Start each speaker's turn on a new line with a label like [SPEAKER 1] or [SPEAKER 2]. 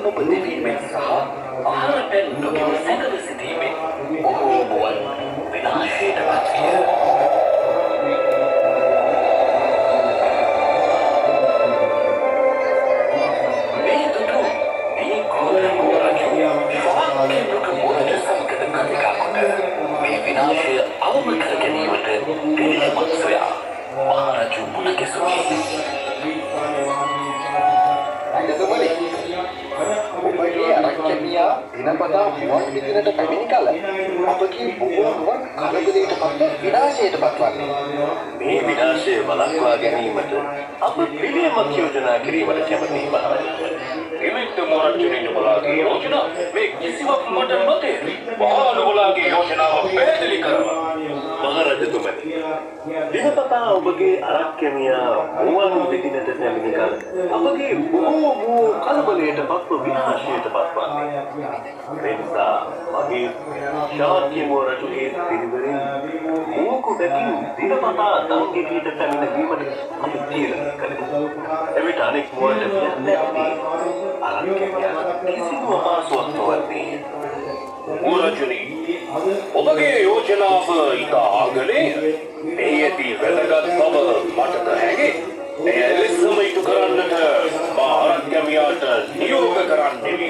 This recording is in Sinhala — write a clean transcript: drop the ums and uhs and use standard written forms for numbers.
[SPEAKER 1] ඔබ දෙවීමෙන් සහ ආහාර පැන් නොගෙන සැකද සිටීමෙන් බොහෝ මුවන් විනාශයට පත්විය. මේ දුටු මේ ගෝර මුවරජු ශාක්‍ය දුටු මුවරජු සමග කතිකා කොට මේ විනාශය අවම කර ගැනීමට පිළියමක් සොයා මහරජු මුණ ගැසුණි. ඔබගේ අරක්කැමියා දිනපතා මුවන් විදිනට පැමිණි කල අපගේ බොහෝ මුවන් කලබලයට පත්ව විනාශයට පත්වන්නේ. මේ විනාශය වළක්වා ගැනීමට අප පිළියමක් යෝජනා කිරීමට කැමැති මහරජා. එමෙන්න මොරජුනි නුඹලාගේ යෝජනා මේ කිසිවක් මට නොතේරි. නුඹලාගේ යෝජනාව පැහැදිලි කරවා. මහරජතුමනි, දිනපතා ඔබගේ අරක්කැමියා මුවන් විදිනට පැමිණි කල අපගේ බොහෝ වූ කලබලයට පත්ව විනාශයට පත්වන්නේ. ඒ නිසා මගේ ශාක්‍ය මුවරජුගේ පිරිවරින් මෝකු බැගින් දිනපතා දංගෙඩියට පැමිණීමට අපි තීරණය කළෙමු. එවිට අනෙක් මුවරජුන් නැති අරක්කැමියාට කිසිදු අපහසුවක් නොවන්නේ. මුවරජුනි, ඔබගේ යෝජනාව ඉතා අගනේ. මේ ඇති වැදගත් බව මටද හැඟේ. එය ලෙසම ඉටු කරන්නට මා අරක්කැමියාට නියෝග කරන්නෙමි.